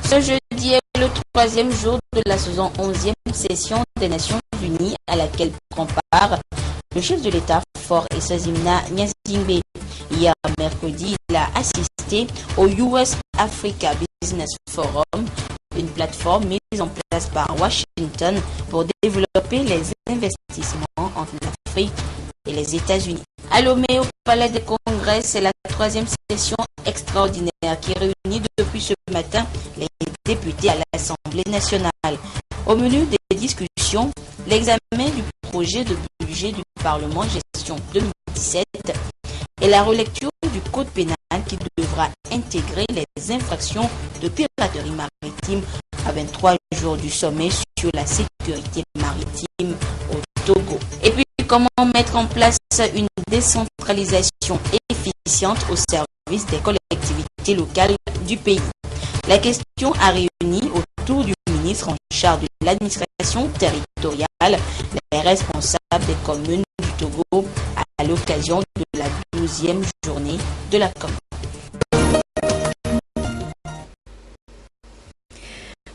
Ce jeudi est le troisième jour de la 71e session des Nations Unies à laquelle prend part le chef de l'État Faure Esazimna Nyazingbe. Hier mercredi, il a assisté au US Africa Business Forum, une plateforme mise en place par Washington pour développer les investissements entre l'Afrique et les États-Unis. À Lomé, au Palais des Congrès, c'est la troisième session extraordinaire qui réunit depuis ce matin les députés à l'Assemblée nationale. Au menu des discussions, l'examen du projet de budget du Parlement gestion 2017 et la relecture du code pénal qui devra intégrer les infractions de piraterie maritime à 23 jours du sommet sur la sécurité maritime au Togo. Et puis, comment mettre en place une décentralisation efficiente au service des collectivités locales du pays. La question a réuni autour du ministre en charge de l'administration territoriale les responsables des communes du Togo à l'occasion de la 12e journée de la commune.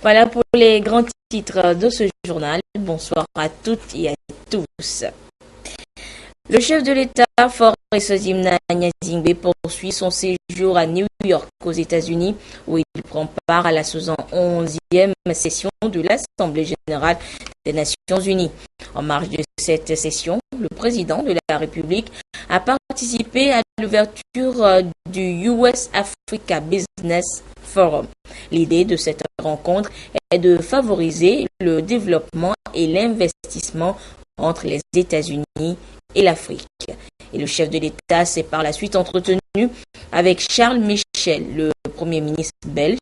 Voilà pour les grands titres de ce journal. Bonsoir à toutes et à tous. Le chef de l'État, Faure Esazimna Nyazingbe, poursuit son séjour à New York, aux États-Unis, où il prend part à la 71e session de l'Assemblée générale des Nations unies. En marge de cette session, le président de la République a participé à l'ouverture du US Africa Business Forum. L'idée de cette rencontre est de favoriser le développement et l'investissement entre les États-Unis et l'Afrique. Et le chef de l'État s'est par la suite entretenu avec Charles Michel, le Premier ministre belge,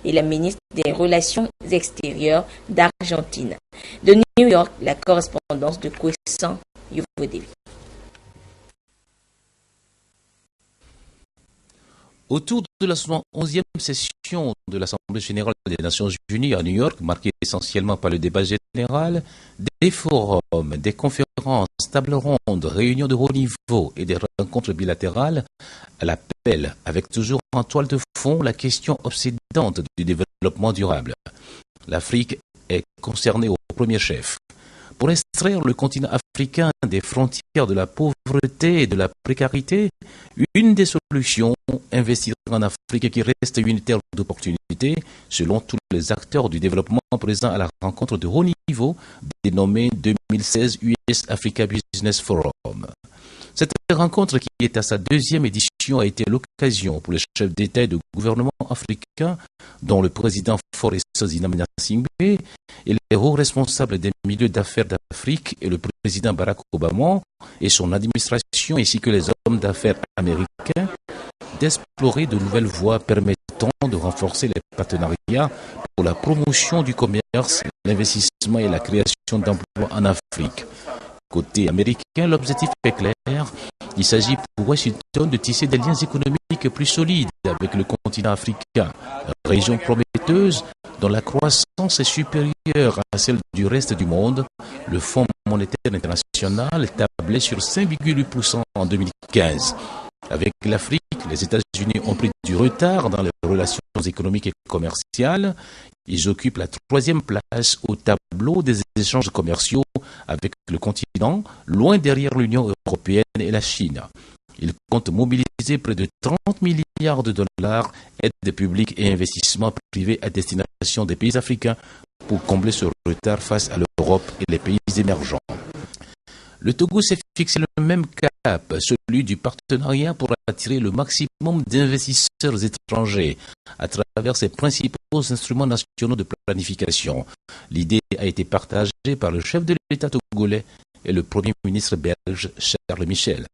et la ministre des Relations extérieures d'Argentine. De New York, la correspondance de Kwessan Yovodevi. Autour de la 11e session de l'Assemblée générale des Nations unies à New York, marquée essentiellement par le débat général, des forums, des conférences, tables rondes, réunions de haut niveau et des rencontres bilatérales, elle appelle avec toujours en toile de fond la question obsédante du développement durable. L'Afrique est concernée au premier chef. Pour extraire le continent africain des frontières de la pauvreté et de la précarité, une des solutions, investir en Afrique qui reste une terre d'opportunités, selon tous les acteurs du développement présents à la rencontre de haut niveau, dénommée 2016 US Africa Business Forum. Cette rencontre, qui est à sa deuxième édition, a été l'occasion pour les chefs d'État et de gouvernement africains, dont le président Faure Esazimna Nyazingbe et les hauts responsables des milieux d'affaires d'Afrique et le président Barack Obama et son administration, ainsi que les hommes d'affaires américains, d'explorer de nouvelles voies permettant de renforcer les partenariats pour la promotion du commerce, l'investissement et la création d'emplois en Afrique. Côté américain, l'objectif est clair. Il s'agit pour Washington de tisser des liens économiques plus solides avec le continent africain, région prometteuse dont la croissance est supérieure à celle du reste du monde. Le Fonds monétaire international tablait sur 5,8% en 2015. Avec l'Afrique, les États-Unis ont pris du retard dans les relations économiques et commerciales. Ils occupent la 3e place au tableau des échanges commerciaux avec le continent, loin derrière l'Union européenne et la Chine. Ils comptent mobiliser près de 30 milliards de dollars, aides publiques et investissements privés à destination des pays africains pour combler ce retard face à l'Europe et les pays émergents. Le Togo s'est fixé le même cap, celui du partenariat pour attirer le maximum d'investisseurs étrangers à travers ses principaux instruments nationaux de planification. L'idée a été partagée par le chef de l'État togolais et le Premier ministre belge Charles Michel.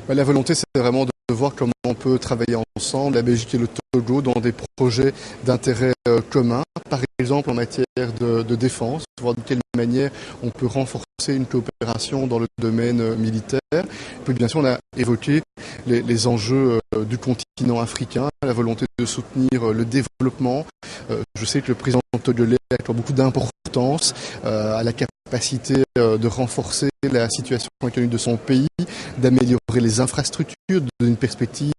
La volonté, c'est vraiment de voir comment on peut travailler ensemble, la Belgique et le Togo, dans des projets d'intérêt commun. Par exemple, en matière de défense, voir de quelle manière on peut renforcer une coopération dans le domaine militaire. Puis bien sûr, on a évoqué les enjeux du continent africain, la volonté de soutenir le développement. Je sais que le président togolais accorde beaucoup d'importance importance à la capacité de renforcer la situation économique de son pays, d'améliorer les infrastructures, de donner une perspective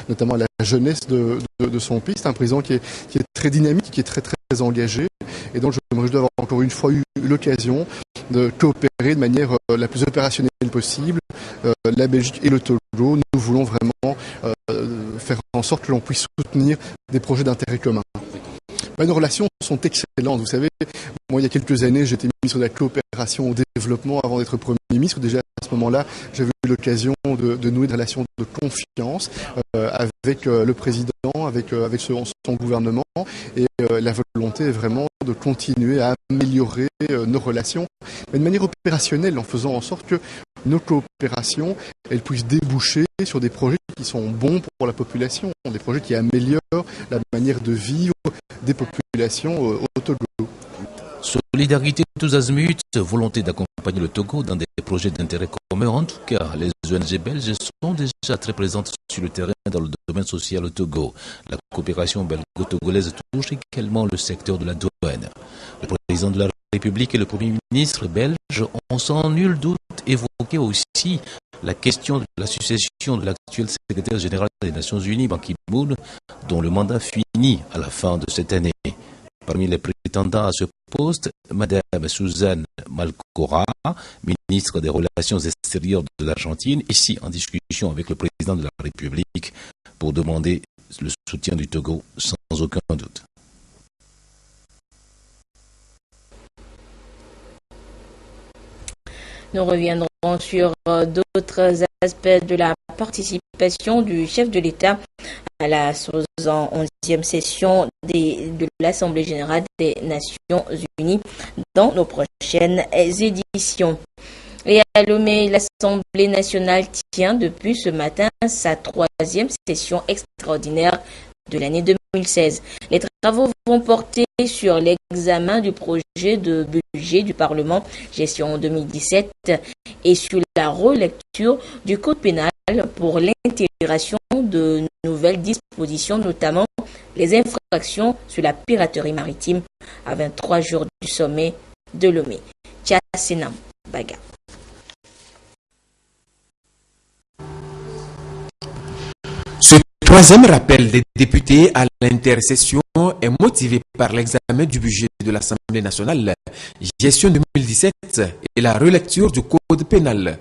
notamment à la jeunesse de son pays. C'est un président qui est très dynamique, qui est très très engagé, et donc je me réjouis d'avoir encore une fois eu l'occasion de coopérer de manière la plus opérationnelle possible, la Belgique et le Togo. Nous voulons vraiment faire en sorte que l'on puisse soutenir des projets d'intérêt commun. Nos relations sont excellentes. Vous savez, moi, il y a quelques années, j'étais ministre de la coopération au développement avant d'être Premier ministre. Déjà, à ce moment-là, j'avais eu l'occasion de nouer des relations de confiance avec le président, avec son gouvernement. Et la volonté est vraiment de continuer à améliorer nos relations, mais de manière opérationnelle, en faisant en sorte que nos coopérations, elles puissent déboucher sur des projets qui sont bons pour la population, des projets qui améliorent la manière de vivre des populations au Togo. Solidarité tous azimuts, volonté d'accompagner le Togo dans des projets d'intérêt commun. En tout cas, les ONG belges sont déjà très présentes sur le terrain dans le domaine social au Togo. La coopération belgo-togolaise touche également le secteur de la douane. Le président de la République et le Premier ministre belge ont sans nul doute évoqué aussi la question de la succession de l'actuel secrétaire général des Nations Unies, Ban Ki-moon, dont le mandat finit à la fin de cette année. Parmi les prétendants à ce poste, Madame Suzanne Malcorra, ministre des Relations extérieures de l'Argentine, ici en discussion avec le président de la République pour demander le soutien du Togo sans aucun doute. Nous reviendrons sur d'autres aspects de la participation du chef de l'État à la 71e session de l'Assemblée générale des Nations unies dans nos prochaines éditions. Et à Lomé, l'Assemblée nationale tient depuis ce matin sa 3e session extraordinaire de l'année 2016. Les travaux vont porter sur l'examen du projet de budget du Parlement gestion 2017 et sur la relecture du Code pénal pour l'intégration de nouvelles dispositions, notamment les infractions sur la piraterie maritime à 23 jours du sommet de Lomé. Tchassenam Baga. Ce troisième rappel des députés à l'intercession est motivé par l'examen du budget de l'Assemblée nationale, gestion 2017 et la relecture du Code pénal.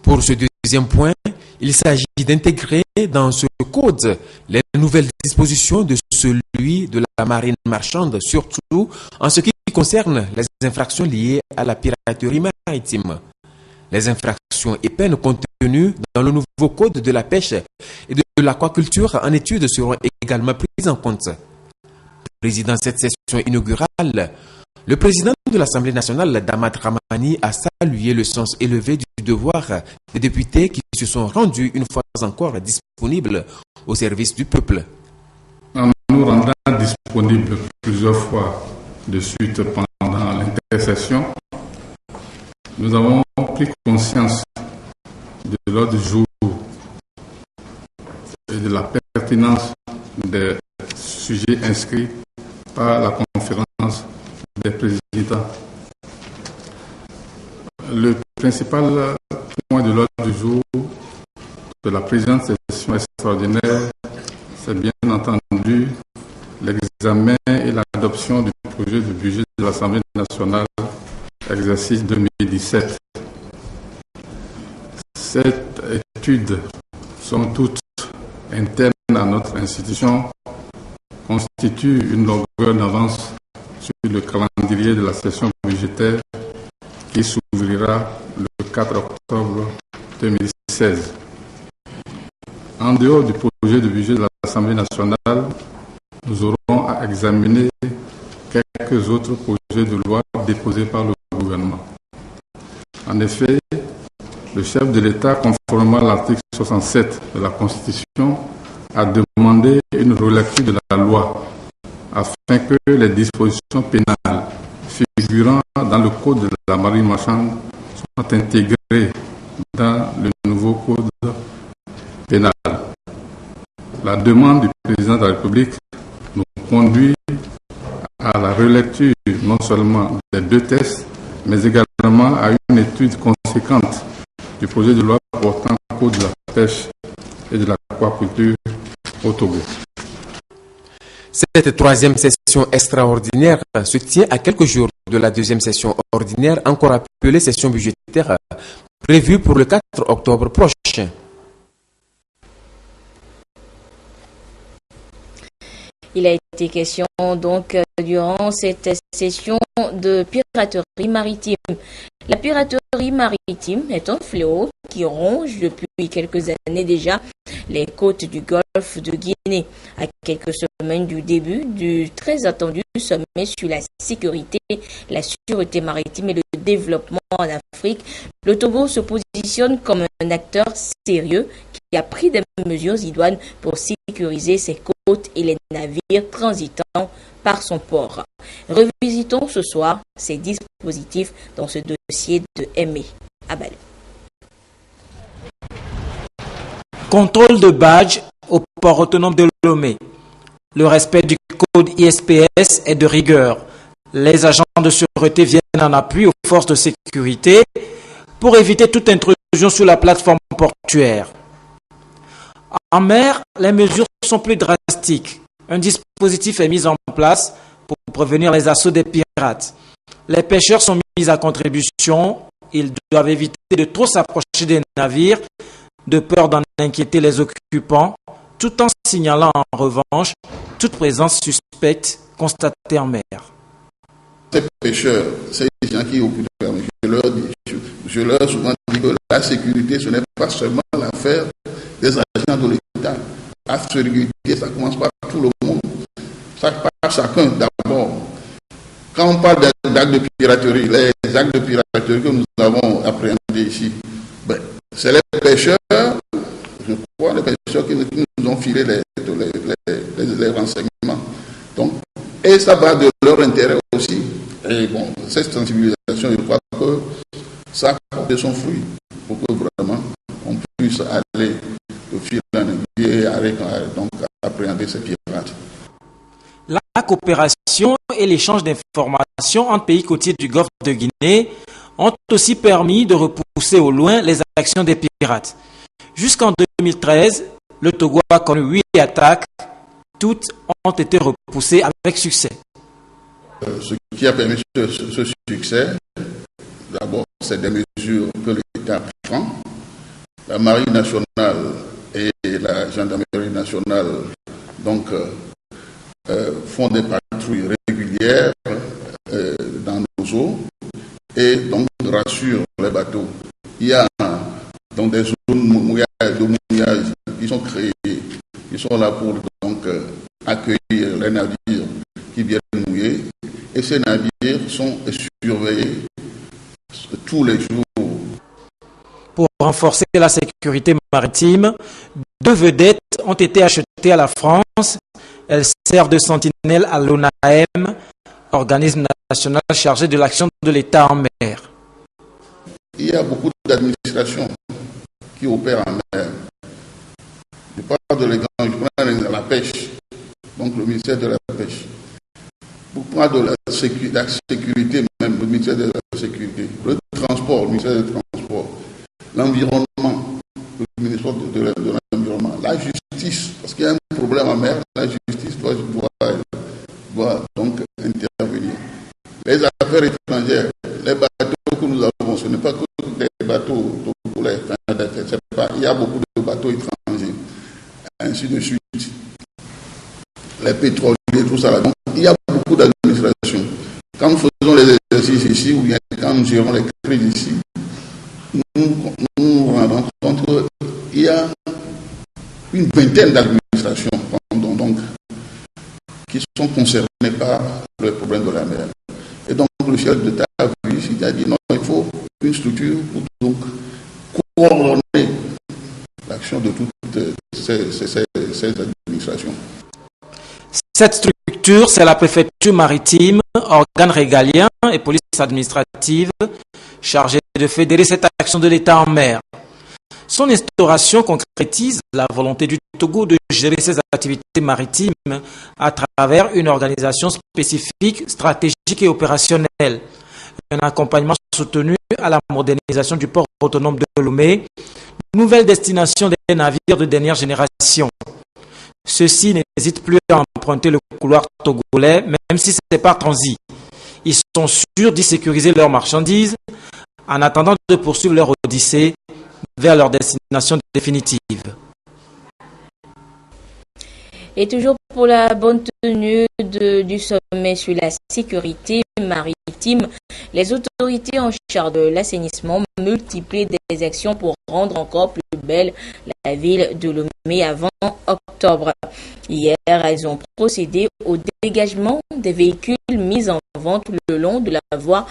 Pour ce deuxième point, il s'agit d'intégrer dans ce code les nouvelles dispositions de celui de la marine marchande, surtout en ce qui concerne les infractions liées à la piraterie maritime. Les infractions et peines contenues dans le nouveau code de la pêche et de l'aquaculture en étude seront également prises en compte. Président de cette session inaugurale, le président de l'Assemblée nationale, Damat Ramani, a salué le sens élevé du devoir des députés qui se sont rendus une fois encore disponibles au service du peuple. En nous rendant disponibles plusieurs fois de suite pendant l'intercession, nous avons pris conscience de l'ordre du jour et de la pertinence des sujets inscrits par la conférence des présidents. Le principal point de l'ordre du jour de la présente session extraordinaire, c'est bien entendu l'examen et l'adoption du projet de budget de l'Assemblée nationale exercice 2017. Cette étude, somme toute interne à notre institution, constitue une longueur d'avance sur le calendrier de la session budgétaire qui s'ouvrira le 4 octobre 2016. En dehors du projet de budget de l'Assemblée nationale, nous aurons à examiner quelques autres projets de loi déposés par le gouvernement. En effet, le chef de l'État, conformément à l'article 67 de la Constitution, a demandé une relecture de la loi afin que les dispositions pénales figurant dans le code de la marine marchande soient intégrées dans le nouveau code pénal. La demande du président de la République nous conduit à la relecture non seulement des deux textes, mais également à une étude conséquente du projet de loi portant code de la pêche et de l'aquaculture au Togo. Cette troisième session extraordinaire se tient à quelques jours de la deuxième session ordinaire, encore appelée session budgétaire, prévue pour le 4 octobre prochain. Il a été question donc durant cette session de piraterie maritime. La piraterie maritime est un fléau qui ronge depuis quelques années déjà les côtes du golfe de Guinée. À quelques semaines du début du très attendu sommet sur la sécurité, la sûreté maritime et le développement en Afrique, le Togo se positionne comme un acteur sérieux qui a pris des mesures idoines pour sécuriser ses côtes et les navires transitant par son port. Revisitons ce soir ces dispositifs dans ce dossier de Aimé Abalé. Contrôle de badge au port autonome de Lomé. Le respect du code ISPS est de rigueur. Les agents de sûreté viennent en appui aux forces de sécurité pour éviter toute intrusion sur la plateforme portuaire. En mer, les mesures sont plus drastiques. Un dispositif est mis en place pour prévenir les assauts des pirates. Les pêcheurs sont mis à contribution. Ils doivent éviter de trop s'approcher des navires, de peur d'en inquiéter les occupants, tout en signalant en revanche toute présence suspecte constatée en mer. Ces pêcheurs, ces gens qui occupent la mer, je leur souvent dis que la sécurité, ce n'est pas seulement l'affaire des agents de l'État. La sécurité, ça commence par tout le monde. Ça par chacun d'abord. Quand on parle d'actes de piraterie, les actes de piraterie que nous avons appréhendés ici, c'est les pêcheurs, je crois, les pêcheurs qui nous ont filé les renseignements. Donc, et ça va de leur intérêt aussi. Et bon, cette sensibilisation, je crois que ça porte son fruit pour que vraiment on puisse aller de fil en aiguille et donc appréhender ces pirates. La coopération et l'échange d'informations entre pays côtiers du golfe de Guinée ont aussi permis de repousser au loin les actions des pirates. Jusqu'en 2013, le Togo a connu 8 attaques. Toutes ont été repoussées avec succès. Ce qui a permis ce succès, d'abord, c'est des mesures que l'État prend. La Marine nationale et la Gendarmerie nationale donc, font des patrouilles régulières dans nos eaux et donc rassurent les bateaux. Il y a donc des zones de mouillage qui sont créées, qui sont là pour donc accueillir les navires qui viennent mouiller. Et ces navires sont surveillés tous les jours. Pour renforcer la sécurité maritime, 2 vedettes ont été achetées à la France. Elles servent de sentinelles à l'ONAM, organisme national chargé de l'action de l'État en mer. Il y a beaucoup d'administrations qui opèrent en mer. Je parle de l'exemple, je prends la pêche, donc le ministère de la pêche. Pour prendre de la sécurité même, le ministère de la sécurité, le transport, le ministère du transport, l'environnement, le ministère de l'environnement, la justice, parce qu'il y a un problème en mer, la justice doit donc intervenir. Les affaires étrangères, les bateaux que nous avons, ce n'est pas que des bateaux togolais, il y a beaucoup de bateaux étrangers, ainsi de suite. Les pétroliers, tout ça là. Donc, il y a beaucoup d'administration. Quand nous faisons les exercices ici, ou bien quand nous gérons les crises ici, nous nous rendons compte qu'il y a une vingtaine d'administrations donc, qui sont concernées par le problème de la mer. Et donc le chef d'État a vu ici, il a dit non, il faut une structure pour donc coordonner l'action de toutes ces administrations. Cette structure, c'est la préfecture maritime, organe régalien et police administrative chargée de fédérer cette action de l'État en mer. Son instauration concrétise la volonté du Togo de gérer ses activités maritimes à travers une organisation spécifique, stratégique et opérationnelle. Un accompagnement soutenu à la modernisation du port autonome de Lomé, nouvelle destination des navires de dernière génération. Ceux-ci n'hésitent plus à emprunter le couloir togolais, même si c'est par transit. Ils sont sûrs d'y sécuriser leurs marchandises en attendant de poursuivre leur odyssée vers leur destination définitive. Et toujours pour la bonne tenue du sommet sur la sécurité maritime, les autorités en charge de l'assainissement multiplient des actions pour rendre encore plus belle la ville de Lomé avant octobre. Hier, elles ont procédé au dégagement des véhicules mis en vente le long de la voie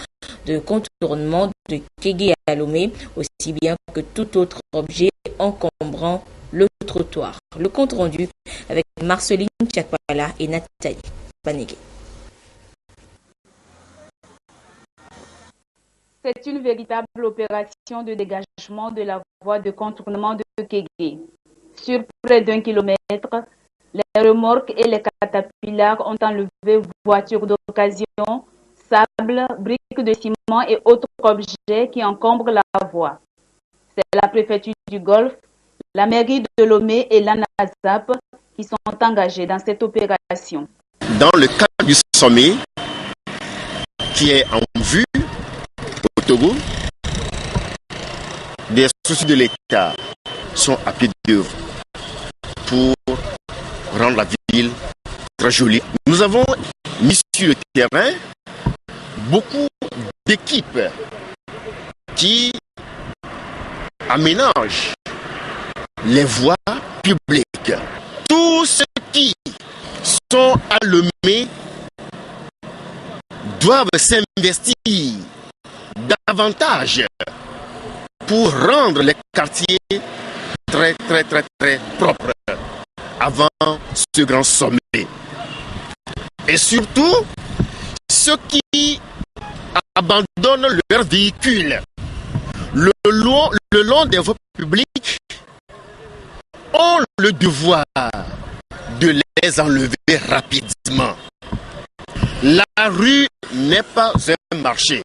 de contournement de Kégué à Lomé, aussi bien que tout autre objet encombrant le trottoir. Le compte rendu avec Marceline Tchakpala et Nathalie Panégué. C'est une véritable opération de dégagement de la voie de contournement de Kégué. Sur près d'1 kilomètre, les remorques et les catapillars ont enlevé voitures d'occasion, sable, briques de ciment et autres objets qui encombrent la voie. C'est la préfecture du Golfe, la mairie de Lomé et l'ANASAP qui sont engagés dans cette opération. Dans le cadre du sommet qui est en vue au Togo, des soucis de l'État sont à pied d'œuvre pour rendre la ville très jolie. Nous avons mis sur le terrain beaucoup d'équipes qui aménagent les voies publiques. Tous ceux qui sont à Lomé doivent s'investir davantage pour rendre les quartiers très propres avant ce grand sommet. Et surtout, ceux qui abandonnent leurs véhicules le long des voies publiques ont le devoir de les enlever rapidement. La rue n'est pas un marché.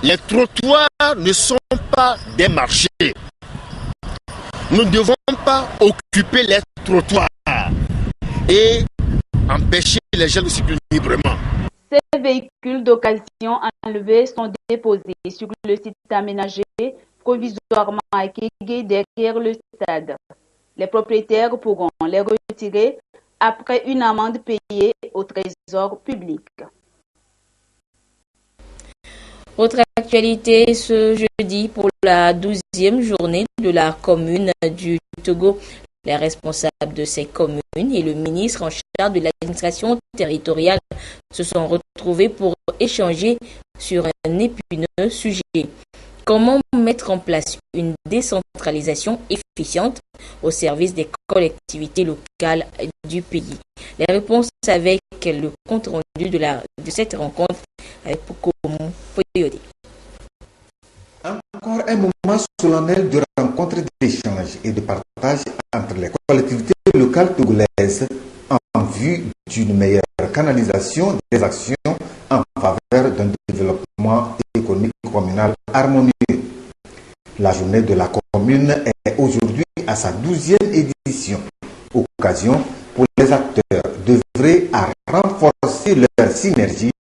Les trottoirs ne sont pas des marchés. Nous ne devons pas occuper les trottoirs et empêcher les gens de circuler librement. Ces véhicules d'occasion enlevés sont déposés sur le site aménagé provisoirement à Kégué derrière le stade. Les propriétaires pourront les retirer après une amende payée au trésor public. Autre actualité ce jeudi pour la 12e journée de la commune du Togo. Les responsables de ces communes et le ministre en charge de l'administration territoriale se sont retrouvés pour échanger sur un épineux sujet. Comment mettre en place une décentralisation efficiente au service des collectivités locales du pays? Les réponses avec le compte rendu de cette rencontre avec Pokomo Poyodi. Encore un moment solennel de rencontre, d'échange et de partage entre les collectivités locales togolaises en vue d'une meilleure canalisation des actions en faveur d'un développement économique communal harmonieux. La journée de la commune est aujourd'hui à sa 12e édition, occasion pour les acteurs d'œuvrer à renforcer leur synergie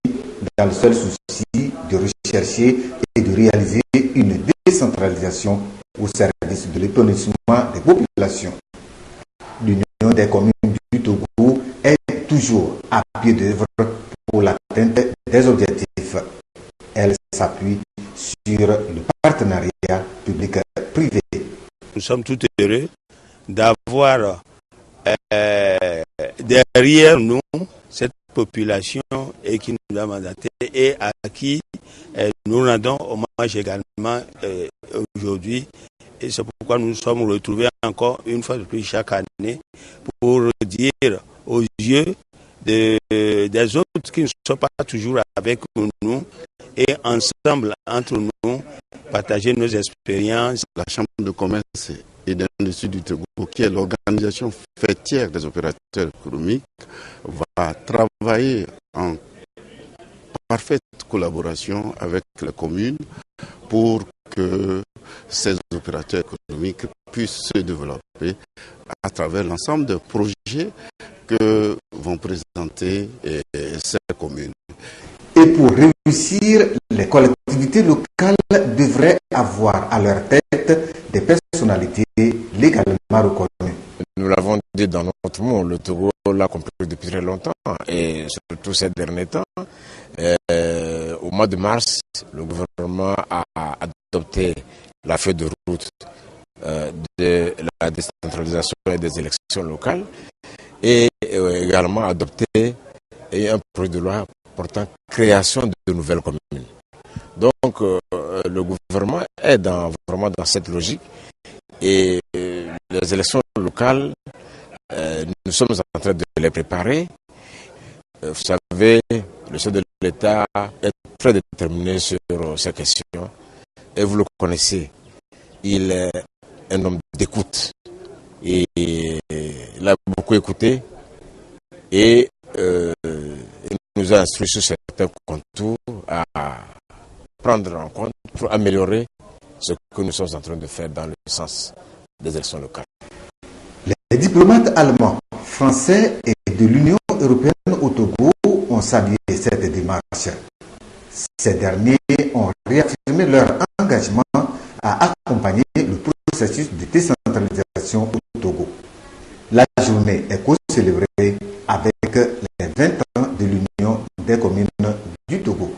dans le seul souci de rechercher et de réaliser une décentralisation au service de l'épanouissement des populations. L'Union des communes du Togo est toujours à pied d'œuvre pour l'atteinte des objectifs. Elle s'appuie sur le partenariat public-privé. Nous sommes tout heureux d'avoir derrière nous cette population et qui nous a mandaté et à qui nous rendons hommage également aujourd'hui. Et c'est pourquoi nous nous sommes retrouvés encore une fois de plus chaque année pour dire aux yeux des autres qui ne sont pas toujours avec nous et ensemble, entre nous, partager nos expériences. La Chambre de commerce et d'industrie du Togo, qui est l'organisation fêtière des opérateurs économiques, va travailler en parfaite collaboration avec les communes pour que ces opérateurs économiques puissent se développer à travers l'ensemble des projets que vont présenter ces communes. Et pour réussir, les collectivités locales devraient avoir à leur tête des personnalités légalement reconnues. Nous l'avons dit dans notre mot, le Togo l'a compris depuis très longtemps et surtout ces derniers temps. Au mois de mars, le gouvernement a adopté la feuille de route de la décentralisation et des élections locales et également adopté un projet de loi portant création de nouvelles communes. Donc le gouvernement est vraiment dans cette logique et les élections locales, nous sommes en train de les préparer. Vous savez, le chef de l'État est très déterminé sur ces questions et vous le connaissez. Il est un homme d'écoute et il a beaucoup écouté et il nous a instruit sur certains contours à prendre en compte pour améliorer ce que nous sommes en train de faire dans le sens des élections locales. Les diplomates allemands, français et de l'Union européenne au Togo ont salué cette démarche. Ces derniers ont réaffirmé leur engagement à accompagner le processus de décentralisation au Togo. La journée est co-célébrée avec les 20 ans de l'Union des communes du Togo.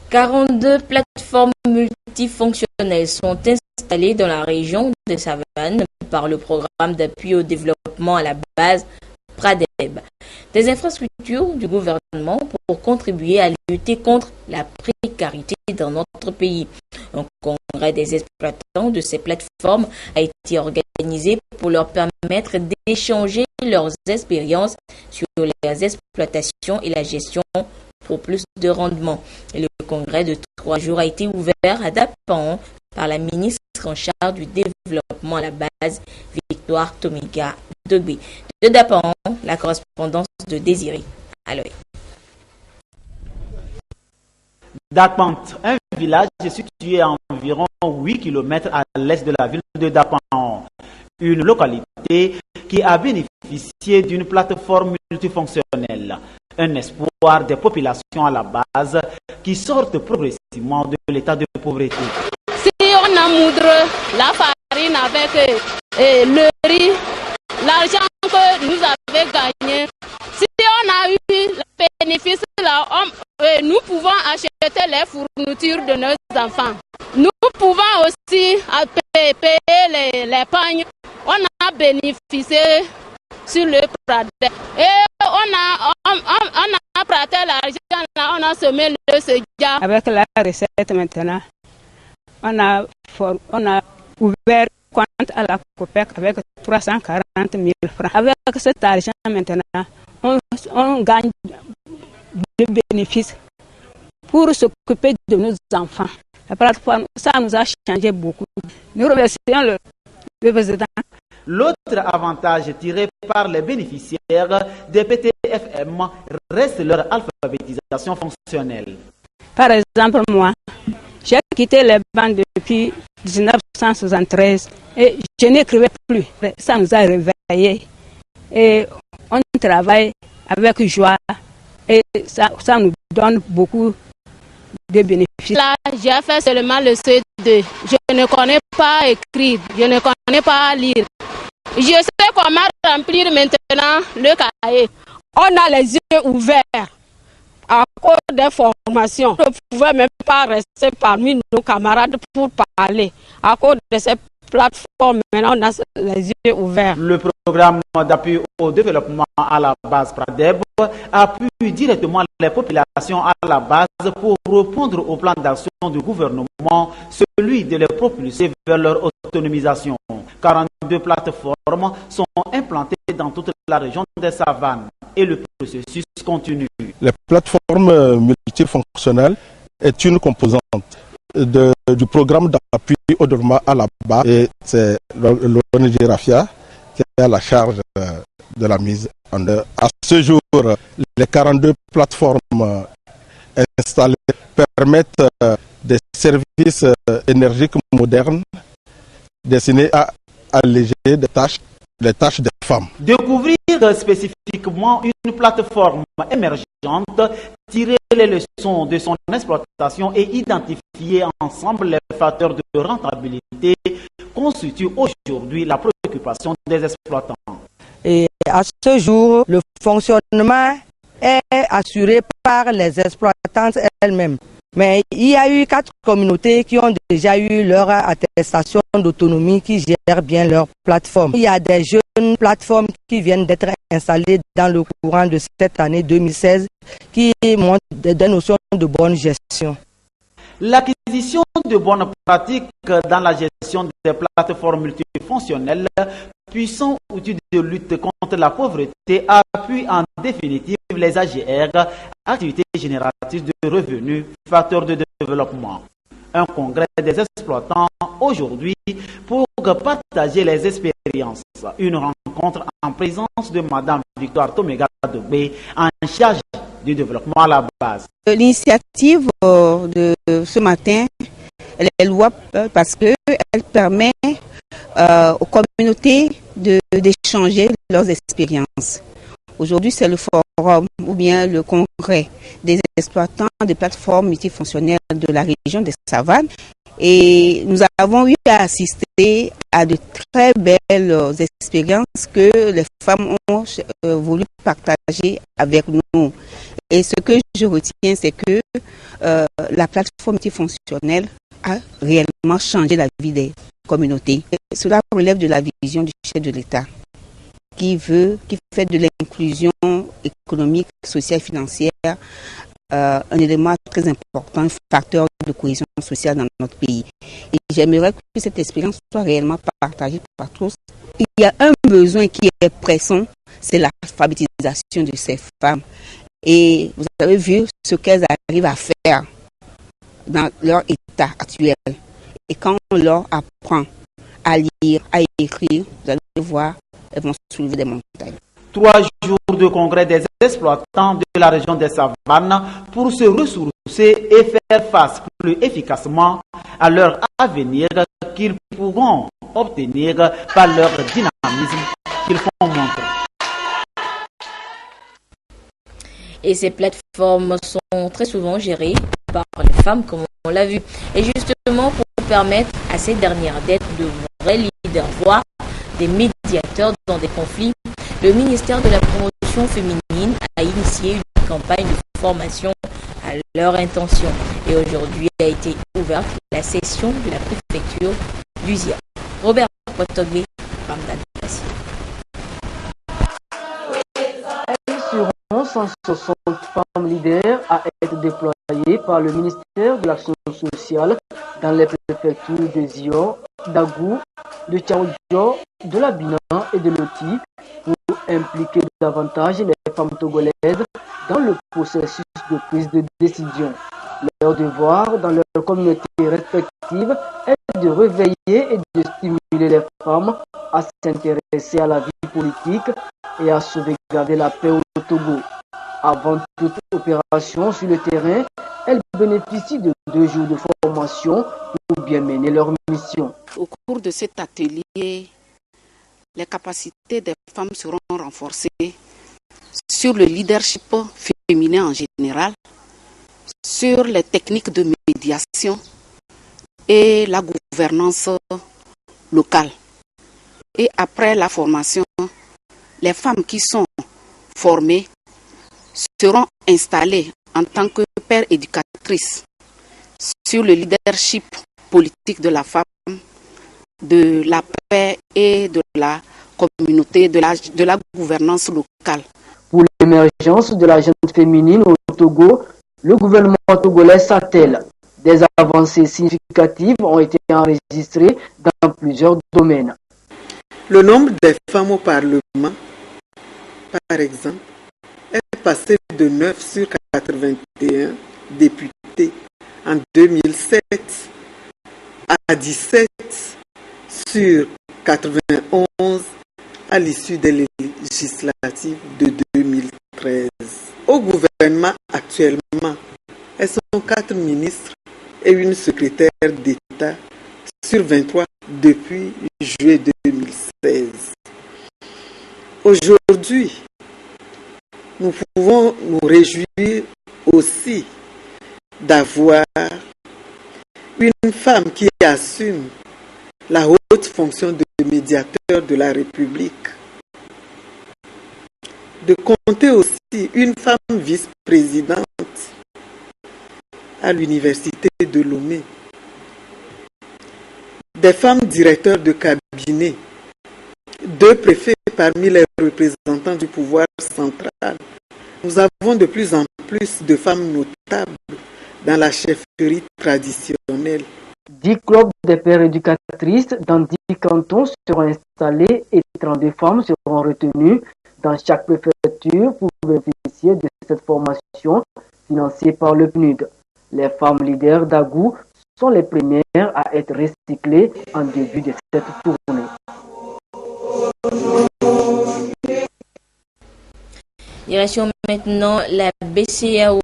42 plateformes multifonctionnelles sont installées dans la région de Savane par le programme d'appui au développement à la base PRADEB. Des infrastructures du gouvernement pour contribuer à lutter contre la précarité dans notre pays. Un congrès des exploitants de ces plateformes a été organisé pour leur permettre d'échanger leurs expériences sur les exploitations et la gestion pour plus de rendement. Et le congrès de 3 jours a été ouvert à Dapan par la ministre en charge du développement à la base, Victoire Tomiga Dogbe. De Dapan, la correspondance de Désiré Aloy. Dapan, un village situé à environ 8 km à l'est de la ville de Dapan. Une localité qui a bénéficié d'une plateforme multifonctionnelle. Un espoir des populations à la base qui sortent progressivement de l'état de pauvreté. Si on a moudre la farine avec le riz, l'argent que nous avons gagné, si on a eu le bénéfice là, nous pouvons acheter les fournitures de nos enfants. Nous pouvons aussi payer les pagnes. On a bénéficié sur le PRADEB. Et on a prêté l'argent, on a semé le soja. Avec la recette maintenant, on a ouvert compte à la COPEC avec 340 000 francs. Avec cet argent maintenant, on gagne des bénéfices pour s'occuper de nos enfants. La plateforme, ça nous a changé beaucoup. Nous remercions le président. L'autre avantage tiré par les bénéficiaires des PTFM reste leur alphabétisation fonctionnelle. Par exemple, moi, j'ai quitté les bancs depuis 1973 et je n'écrivais plus. Ça nous a réveillés et on travaille avec joie et ça nous donne beaucoup de bénéfices. Là, j'ai fait seulement le C2. Je ne connais pas écrire, je ne connais pas lire. Je sais comment remplir maintenant le cahier. On a les yeux ouverts à cause des formations. On ne pouvait même pas rester parmi nos camarades pour parler. À cause de ces plateformes, maintenant on a les yeux ouverts. Le programme d'appui au développement à la base PRADEB appuie directement les populations à la base pour répondre au plan d'action du gouvernement, celui de les propulser vers leur autonomisation. 42 plateformes sont implantées dans toute la région des Savanes et le processus continue. La plateforme multifonctionnelle est une composante du programme d'appui au développement à la base et c'est l'ONG Rafia qui a la charge de la mise en œuvre. À ce jour, les 42 plateformes installées permettent des services énergiques modernes destinés à alléger les tâches des femmes. Découvrir spécifiquement une plateforme émergente, tirer les leçons de son exploitation et identifier ensemble les facteurs de rentabilité constitue aujourd'hui la préoccupation des exploitants. Et à ce jour, le fonctionnement est assuré par les exploitantes elles-mêmes. Mais il y a eu 4 communautés qui ont déjà eu leur attestation d'autonomie, qui gèrent bien leur plateforme. Il y a des jeunes plateformes qui viennent d'être installées dans le courant de cette année 2016 qui montrent des notions de bonne gestion. L'acquisition de bonnes pratiques dans la gestion des plateformes multifonctionnelles, puissant outil de lutte contre la pauvreté, appuie en définitive les AGR, activités génératrices de revenus, facteurs de développement. Un congrès des exploitants aujourd'hui pour partager les expériences. Une rencontre en présence de Madame Victoire Tomega Dogbe, en charge du développement à la base. L'initiative de ce matin, elle est louable parce qu'elle permet aux communautés d'échanger leurs expériences. Aujourd'hui, c'est le forum ou bien le congrès des exploitants de plateformes multifonctionnelles de la région des Savanes. Et nous avons eu à assister à de très belles expériences que les femmes ont voulu partager avec nous. Et ce que je retiens, c'est que la plateforme multifonctionnelle a réellement changé la vie des communautés. Et cela relève de la vision du chef de l'État qui fait de l'inclusion économique, sociale et financière un élément très important, un facteur de cohésion sociale dans notre pays. Et j'aimerais que cette expérience soit réellement partagée par tous. Il y a un besoin qui est pressant, c'est l'alphabétisation de ces femmes. Et vous avez vu ce qu'elles arrivent à faire dans leur état actuel. Et quand on leur apprend à lire, à écrire, vous allez voir, elles vont soulever des montagnes. 3 jours de congrès des exploitants de la région des Savanes pour se ressourcer et faire face plus efficacement à leur avenir qu'ils pourront obtenir par leur dynamisme qu'ils font montrer. Et ces plateformes sont très souvent gérées par les femmes, comme on l'a vu. Et justement, pour permettre à ces dernières d'être de vrais leaders, voire des médiateurs dans des conflits, le ministère de la Promotion féminine a initié une campagne de formation à leur intention. Et aujourd'hui a été ouverte la session de la préfecture du ZIA. Robert Potogbe, Ramdan Passi. Elles seront 160 femmes leaders à être déployées par le ministère de l'Action sociale dans les préfectures de Zion, d'Agou, de Tchaoudjo, de la Bina et de Loti pour impliquer davantage les femmes togolaises dans le processus de prise de décision. Leur devoir dans leurs communautés respectives est de réveiller et de stimuler les femmes à s'intéresser à la vie politique et à sauvegarder la paix au Togo. Avant toute opération sur le terrain, elles bénéficient de 2 jours de formation pour bien mener leur mission. Au cours de cet atelier, les capacités des femmes seront renforcées sur le leadership féminin en général, sur les techniques de médiation et la gouvernance locale. Et après la formation, les femmes qui sont formées seront installées en tant que pères éducatrices sur le leadership politique de la femme, de la paix et de la communauté, de la gouvernance locale. Pour l'émergence de la jeune féminine au Togo, le gouvernement togolais s'attelle. Des avancées significatives ont été enregistrées dans plusieurs domaines. Le nombre des femmes au Parlement, par exemple, est passé de 9 sur 81 députés en 2007 à 17 sur 91 à l'issue des législatives de 2013. Au gouvernement actuellement, elles sont 4 ministres et une secrétaire d'État sur 23 depuis juillet 2016. Aujourd'hui, nous pouvons nous réjouir aussi d'avoir une femme qui assume la haute fonction de médiateur de la République. De compter aussi une femme vice-présidente à l'université de Lomé. Des femmes directeurs de cabinet, 2 préfets parmi les représentants du pouvoir central. Nous avons de plus en plus de femmes notables dans la chefferie traditionnelle. 10 clubs de pères éducatrices dans 10 cantons seront installés et 32 femmes seront retenues dans chaque préfecture pour bénéficier de cette formation financée par le PNUD. Les femmes leaders d'Agou sont les premières à être recyclées en début de cette tournée. Direction maintenant la BCEAO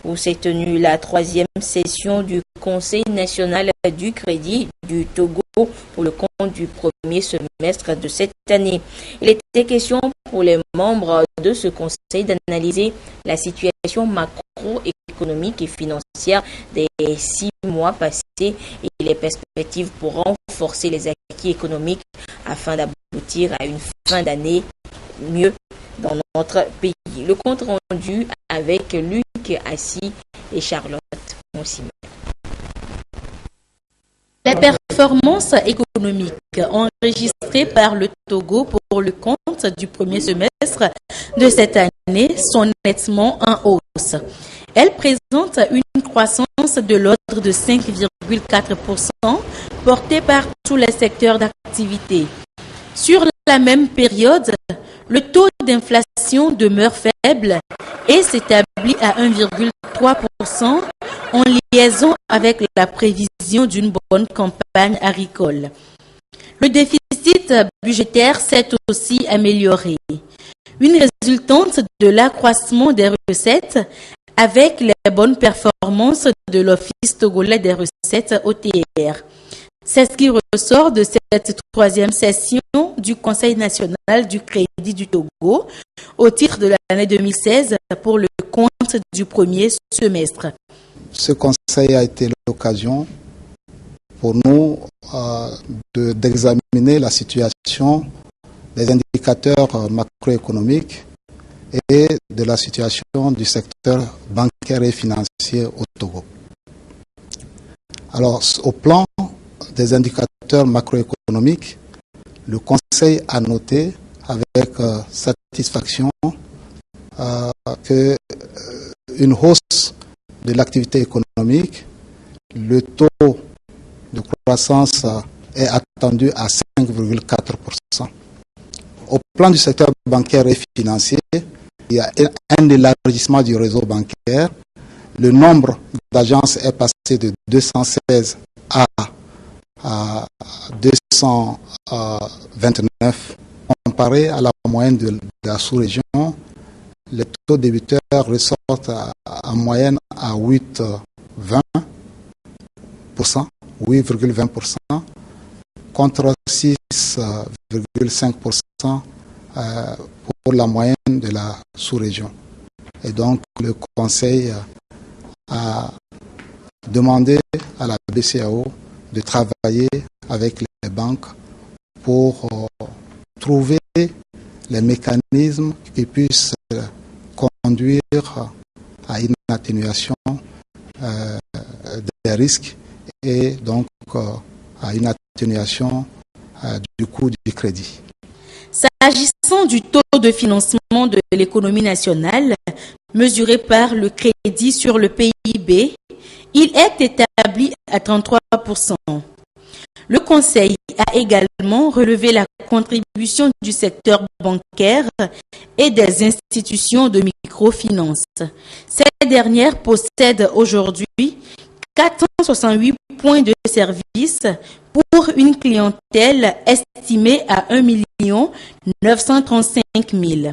où s'est tenue la 3e session du Conseil national du crédit du Togo pour le compte du premier semestre de cette année. Il était question pour les membres de ce conseil d'analyser la situation macroéconomique et financière des 6 mois passés et les perspectives pour renforcer les acquis économiques afin d'aboutir à une fin d'année mieux dans notre pays. Le compte rendu avec Luc Assis et Charlotte Monsimer. Les performances économiques enregistrées par le Togo pour le compte du premier semestre de cette année sont nettement en hausse. Elles présentent une croissance de l'ordre de 5,4% portée par tous les secteurs d'activité. Sur la même période, le taux d'inflation demeure faible et s'établit à 1,3% en liaison avec la prévision d'une bonne campagne agricole. Le déficit budgétaire s'est aussi amélioré, une résultante de l'accroissement des recettes avec les bonnes performances de l'Office togolais des recettes OTR. C'est ce qui ressort de cette 3e session du Conseil national du crédit du Togo au titre de l'année 2016 pour le compte du premier semestre. Ce conseil a été l'occasion pour nous d'examiner la situation des indicateurs macroéconomiques et de la situation du secteur bancaire et financier au Togo. Alors, au plan des indicateurs macroéconomiques, le Conseil a noté avec satisfaction qu'une hausse de l'activité économique, le taux de croissance est attendu à 5,4%. Au plan du secteur bancaire et financier, il y a un élargissement du réseau bancaire. Le nombre d'agences est passé de 216 à 229. Comparé à la moyenne de la sous-région, les taux débiteurs ressortent en moyenne à 8,20%, contre 6,5% pour la moyenne de la sous-région. Et donc, le Conseil a demandé à la BCEAO de travailler avec les banques pour trouver les mécanismes qui puissent conduire à une atténuation des risques et donc à une atténuation du coût du crédit. S'agissant du taux de financement de l'économie nationale, mesuré par le crédit sur le PIB, il est établi à 33%. Le Conseil a également relevé la contribution du secteur bancaire et des institutions de microfinance. Ces dernières possèdent aujourd'hui 468 points de service pour une clientèle estimée à 1 935 000.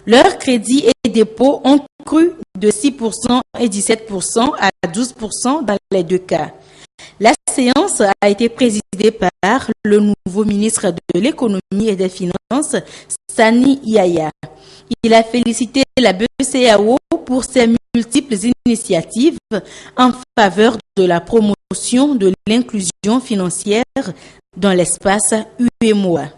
Leurs crédits et dépôts ont cru de 6% et 17% à 12% dans les deux cas. La séance a été présidée par le nouveau ministre de l'économie et des finances, Sani Yaya. Il a félicité la BCEAO pour ses multiples initiatives en faveur de la promotion de l'inclusion financière dans l'espace UEMOA.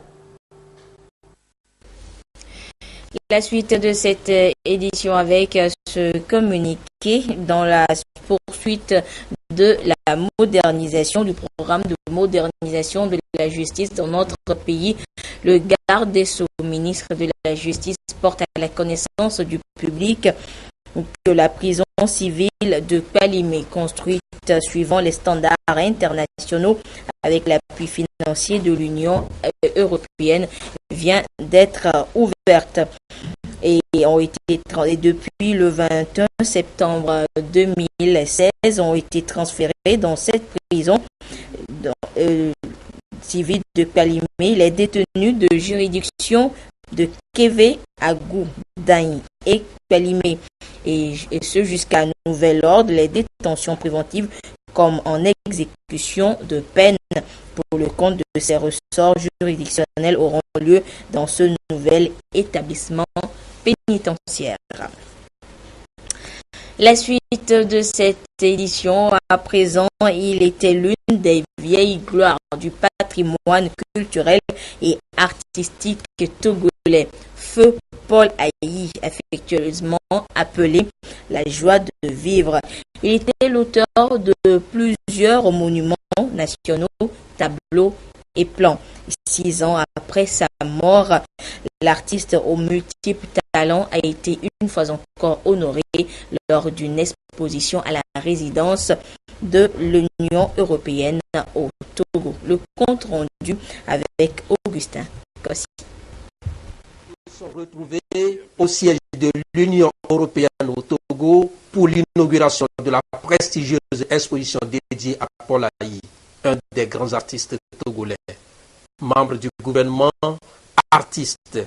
La suite de cette édition avec ce communiqué dans la poursuite de la modernisation du programme de modernisation de la justice dans notre pays. Le garde des Sceaux, ministre de la Justice, porte à la connaissance du public que la prison civile de Kalimé, construite suivant les standards internationaux avec l'appui financier de l'Union européenne, vient d'être ouverte. Et depuis le 21 septembre 2016 ont été transférés dans cette prison civile de Kalimé les détenus de juridiction de Kévé, Agou, Daï et Kalimé, et ce jusqu'à nouvel ordre. Les détentions préventives comme en exécution de peine pour le compte de ces ressorts juridictionnels auront lieu dans ce nouvel établissement pénitentiaire. La suite de cette édition, à présent, il était l'une des vieilles gloires du patrimoine culturel et artistique togolais. Feu Paul Ayi, affectueusement appelé la joie de vivre. Il était l'auteur de plusieurs monuments nationaux, tableaux et plans. 6 ans après sa mort, l'artiste aux multiples talents a été une fois encore honoré lors d'une exposition à la résidence de l'Union européenne au Togo. Le compte rendu avec Augustin Kossi. Ils sont retrouvés au siège de l'Union européenne au Togo pour l'inauguration de la prestigieuse exposition dédiée à Paul Ayi, un des grands artistes togolais. Membre du gouvernement, artiste,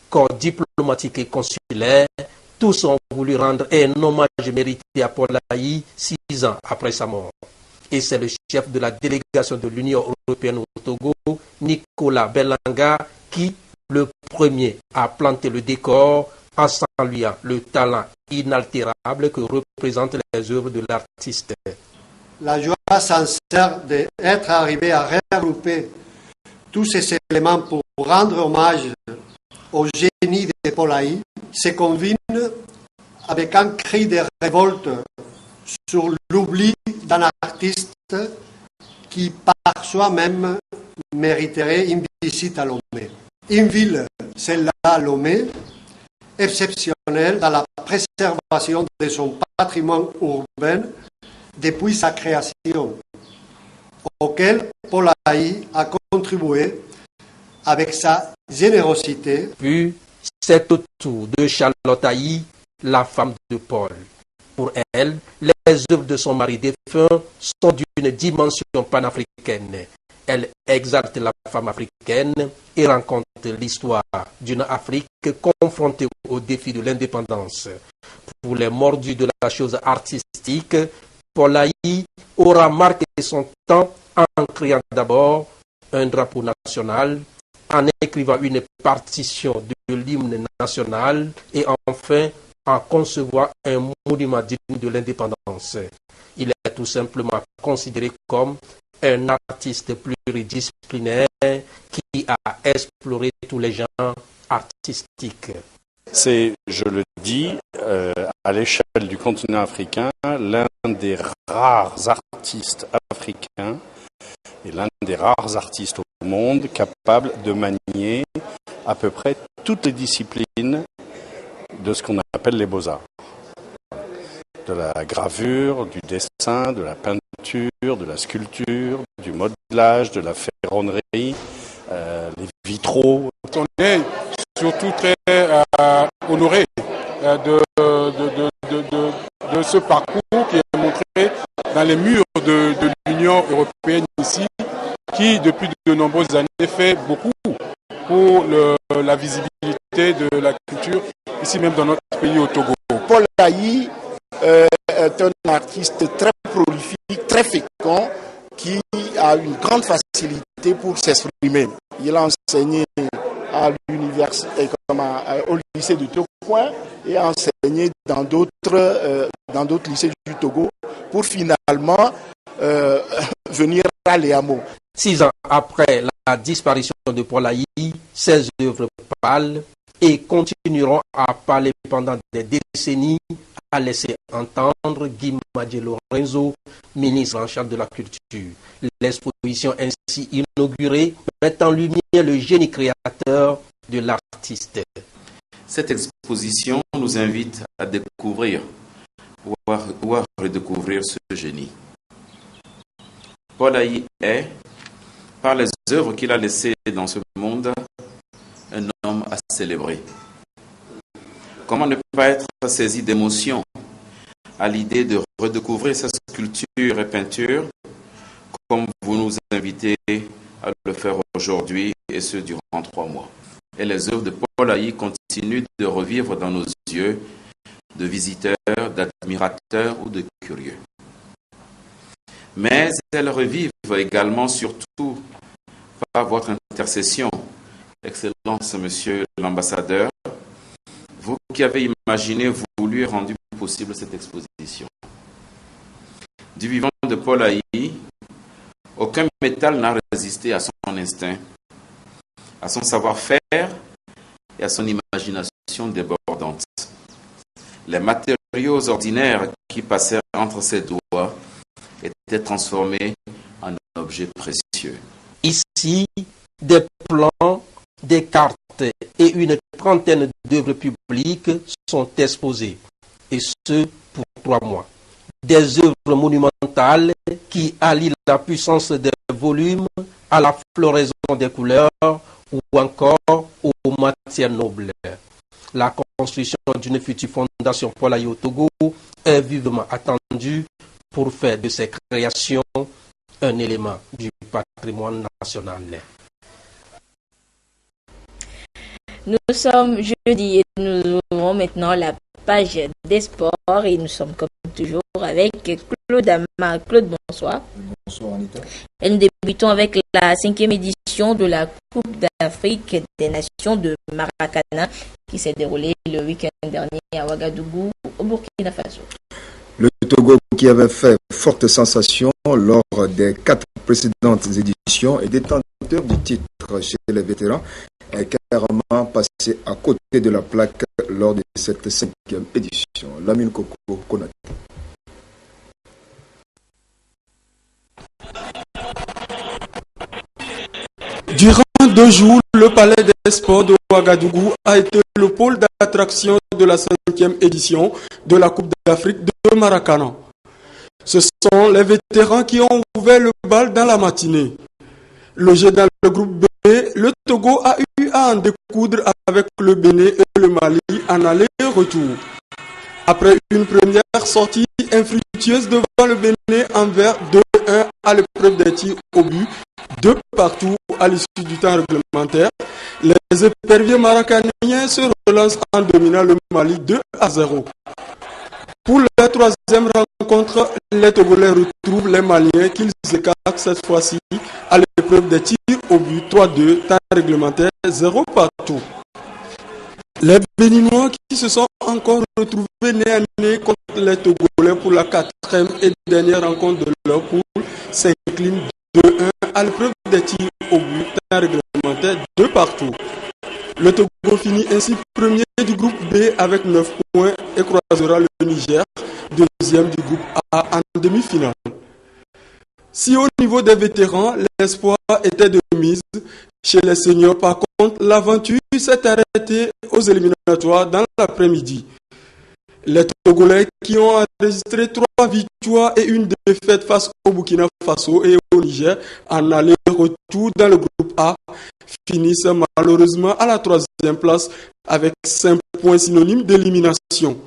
corps diplomatique et consulaire, tous ont voulu rendre un hommage mérité à Paul Ayi 6 ans après sa mort. Et c'est le chef de la délégation de l'Union européenne au Togo, Nicolas Belanga, qui, le premier, a planté le décor en saluant le talent inaltérable que représentent les œuvres de l'artiste. La joie sincère d'être arrivé à regrouper tous ces éléments pour rendre hommage au génie de Paul Ayi se combine avec un cri de révolte sur l'oubli d'un artiste qui par soi-même mériterait une visite à Lomé. Une ville, celle-là, Lomé, exceptionnelle dans la préservation de son patrimoine urbain depuis sa création, auquel Paul Ayi a contribué avec sa générosité. Puis, c'est au tour de Charlotte Ayi, la femme de Paul. Pour elle, les œuvres de son mari défunt sont d'une dimension panafricaine. Elle exalte la femme africaine et raconte l'histoire d'une Afrique confrontée au défi de l'indépendance. Pour les mordus de la chose artistique, Paul Ayi aura marqué son temps en créant d'abord un drapeau national, en écrivant une partition de l'hymne national et enfin en concevant un monument digne de l'indépendance. Il est tout simplement considéré comme un artiste pluridisciplinaire qui a exploré tous les genres artistiques. C'est, je le dis, à l'échelle du continent africain, l'un des rares artistes africains et l'un des rares artistes au monde capables de manier à peu près toutes les disciplines de ce qu'on appelle les beaux-arts. de la gravure, du dessin, de la peinture, de la sculpture, du modelage, de la ferronnerie, les vitraux. On est surtout très honoré de ce parcours qui est montré dans les murs de l'Union européenne ici, qui depuis de nombreuses années fait beaucoup pour la visibilité de la culture ici même dans notre pays au Togo. Paul Ayi est un artiste très prolifique, très fécond, qui a une grande facilité pour s'exprimer. Il a enseigné à l'université, au lycée de Togo et a enseigné dans d'autres lycées du Togo pour finalement venir à Léamo. 6 ans après la disparition de Paul Ayi, ses œuvres parlent et continueront à parler pendant des décennies, a laissé entendre Guy Madje Lorenzo, ministre en charge de la culture. L'exposition ainsi inaugurée met en lumière le génie créateur de l'artiste. Cette exposition nous invite à découvrir ou à redécouvrir ce génie. Paul Ayi est, par les œuvres qu'il a laissées dans ce monde, un homme à célébrer. Comment ne pas être saisi d'émotion à l'idée de redécouvrir sa sculpture et peinture, comme vous nous invitez à le faire aujourd'hui, et ce durant 3 mois. Et les œuvres de Paul Ayi continuent de revivre dans nos yeux de visiteurs, d'admirateurs ou de curieux. Mais elles revivent également, surtout, par votre intercession, Excellence, Monsieur l'ambassadeur, vous qui avez imaginé, voulu et rendu possible cette exposition. Du vivant de Paul Ayi, aucun métal n'a résisté à son instinct, à son savoir-faire et à son imagination débordante. Les matériaux ordinaires qui passaient entre ses doigts étaient transformés en objets précieux. Ici, des plans, des cartes et une trentaine d'œuvres publiques sont exposées, et ce pour 3 mois. Des œuvres monumentales qui allient la puissance des volumes à la floraison des couleurs ou encore aux matières nobles. La construction d'une future fondation Paul Ayi au Togo est vivement attendue pour faire de ces créations un élément du patrimoine national. Nous sommes jeudi et nous ouvrons maintenant la page des sports et nous sommes comme toujours avec Claude Ama. Claude, bonsoir. Bonsoir Anita. Et nous débutons avec la 5e édition de la Coupe d'Afrique des Nations de Maracana qui s'est déroulée le week-end dernier à Ouagadougou au Burkina Faso. Le Togo, qui avait fait forte sensation lors des 4 précédentes éditions et détenteur du titre chez les vétérans, est carrément passé à côté de la plaque lors de cette 5e édition. Lamine Koko Konaté. Durant 2 jours, le Palais des Sports de Ouagadougou a été le pôle d'attraction de la 5e édition de la Coupe d'Afrique de Maracana. Ce sont les vétérans qui ont ouvert le bal dans la matinée. Logé dans le groupe B, le Togo a eu à en découdre avec le Bénin et le Mali en aller-retour. Après une première sortie infructueuse devant le Bénin envers 2-1 à l'épreuve des tirs au but, 2 partout à l'issue du temps réglementaire, les éperviers maracaniens se relancent en dominant le Mali 2-0. Pour la 3e rencontre, les Togolais retrouvent les Maliens qu'ils écartent cette fois-ci à l'épreuve des tirs au but 3-2, temps réglementaire 0 partout. Les Béninois qui se sont encore retrouvés nez à nez contre les Togolais pour la 4e et dernière rencontre de leur poule s'inclinent 2-1 à l'épreuve des tirs au but, temps réglementaire 2 partout. Le Togo finit ainsi premier du groupe B avec 9 points et croisera le Niger, deuxième du groupe A en demi-finale. Si au niveau des vétérans, l'espoir était de mise, chez les seniors par contre, l'aventure s'est arrêtée aux éliminatoires dans l'après-midi. Les Togolais qui ont enregistré 3 victoires et une défaite face au Burkina Faso et au Niger en aller-retour dans le groupe A finissent malheureusement à la 3e place avec 5 points synonymes d'élimination.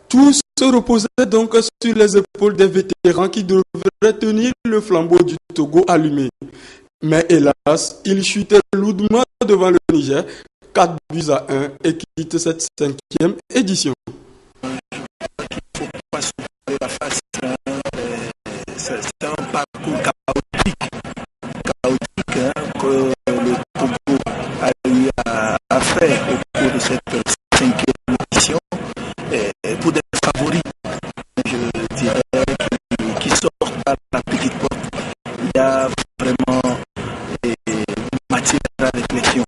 Tout se reposait donc sur les épaules des vétérans qui devraient tenir le flambeau du Togo allumé. Mais hélas, ils chutaient lourdement devant le Niger, 4-1 et quittent cette 5e édition. C'est un parcours chaotique que le Togo a eu à faire au cours de cette 5e édition. Pour des favoris, je dirais, qui sortent par la petite porte, il y a vraiment matière à réflexion.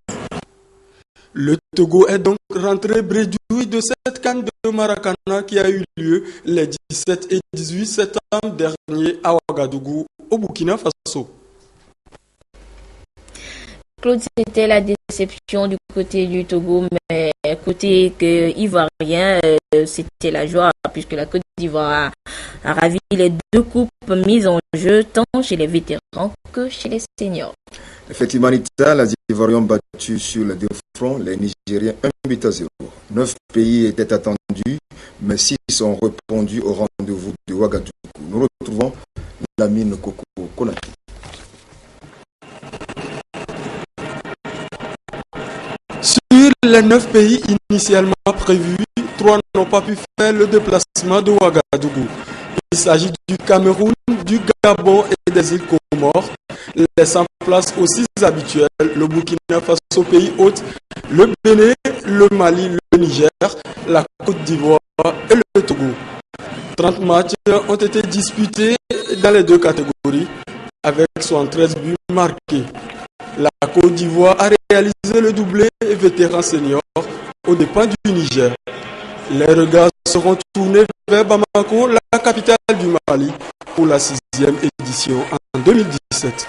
Le Togo est donc rentré bredouille de cette CAN de Maracana qui a eu lieu les 17 et 18 septembre dernier à Ouagadougou, au Burkina Faso. Claude, c'était la déception du côté du Togo, mais côté ivoirien, c'était la joie puisque la Côte d'Ivoire a ravi les 2 coupes mises en jeu tant chez les vétérans que chez les seniors. Effectivement, Anita, les Ivoiriens ont battu sur les 2 fronts les Nigériens 1-0. 9 pays étaient attendus, mais 6 ont répondu au rendez-vous de Ouagadougou. Nous retrouvons Lamine Koko Konaté. Sur les 9 pays initialement prévus, 3 n'ont pas pu faire le déplacement de Ouagadougou. Il s'agit du Cameroun, du Gabon et des îles Comores, laissant place aux 6 habituels, le Burkina Faso, pays hôte, le Bénin, le Mali, le Niger, la Côte d'Ivoire et le Togo. 30 matchs ont été disputés dans les 2 catégories, avec 73 buts marqués. La Côte d'Ivoire a réalisé le doublé vétéran senior aux dépens du Niger. Les regards seront tournés vers Bamako, la capitale du Mali, pour la 6e édition en 2017.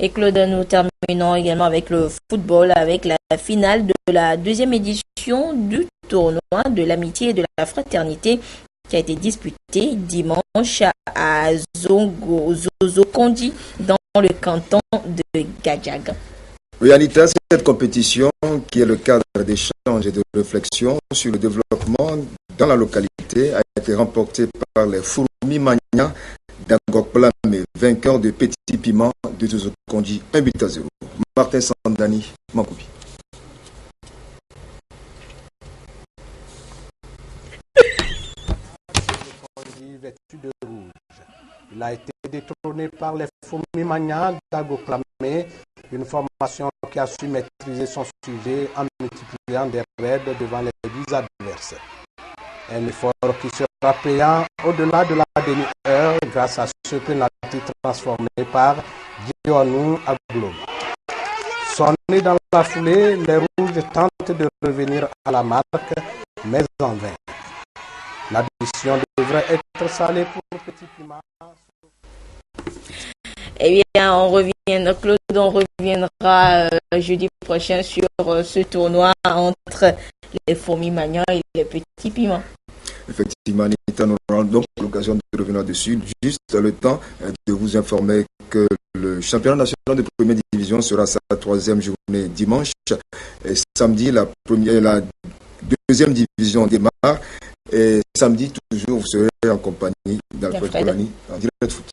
Et Claude, nous terminons également avec le football, avec la finale de la 2e édition du tournoi de l'amitié et de la fraternité qui a été disputée dimanche à Zozokondi dans le canton de Gadjag. Oui, Anita, cette compétition qui est le cadre d'échange et de réflexion sur le développement dans la localité a été remportée par les Fourmis Magna d'Angokplame, vainqueur de Petit Piment de Zozokondi 1-0. Martin Sandani, Mankoubi. Vêtu de rouge. Il a été détrôné par les Fourmis Magna d'Angokplame, une formation qui a su maîtriser son sujet en multipliant des raids devant les 10 adversaires. Un effort qui sera payant au-delà de la demi-heure grâce à ce penalty transformé par Dionou Aglo. Sonné dans la foulée, les rouges tentent de revenir à la marque, mais en vain. L'addition devrait être salée pour Petit Piment. Eh bien, Claude, on reviendra jeudi prochain sur ce tournoi entre les Fourmis Magna et les Petits Piments. Effectivement, Anita, nous aurons donc l'occasion de revenir dessus. Juste le temps de vous informer que le championnat national de première division sera sa 3e journée dimanche. Et samedi, la 2e division démarre. Et samedi, toujours, vous serez en compagnie d'Alfred Poulani en direct foot.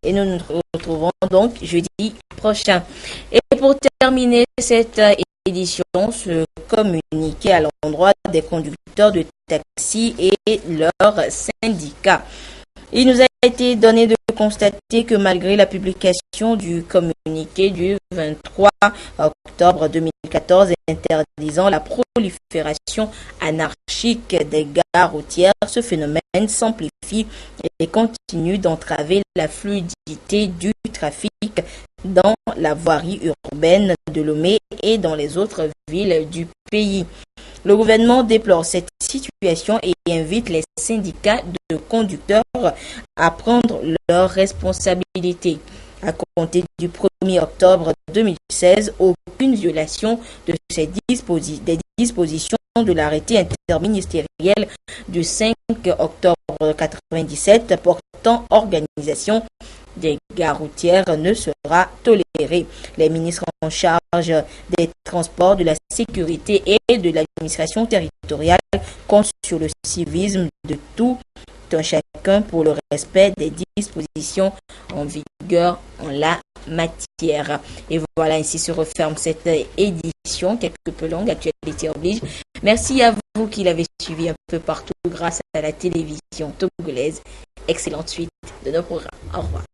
Et nous nous retrouvons donc jeudi prochain. Et pour terminer cette édition, ce communiqué à l'endroit des conducteurs de taxi et leurs syndicats. Il nous a été donné de constater que malgré la publication du communiqué du 23 octobre octobre 2014 interdisant la prolifération anarchique des gares routières, ce phénomène s'amplifie et continue d'entraver la fluidité du trafic dans la voirie urbaine de Lomé et dans les autres villes du pays. Le gouvernement déplore cette situation et invite les syndicats de conducteurs à prendre leurs responsabilités. À compter du 1er octobre 2016, aucune violation de des dispositions de l'arrêté interministériel du 5 octobre 1997 portant organisation des gares routières ne sera tolérée. Les ministres en charge des transports, de la sécurité et de l'administration territoriale comptent sur le civisme de tout un chacun pour le respect des dispositions en vigueur en la matière. Et voilà, ainsi se referme cette édition, quelque peu longue, actualité oblige. Merci à vous qui l'avez suivi un peu partout grâce à la télévision togolaise. Excellente suite de nos programmes. Au revoir.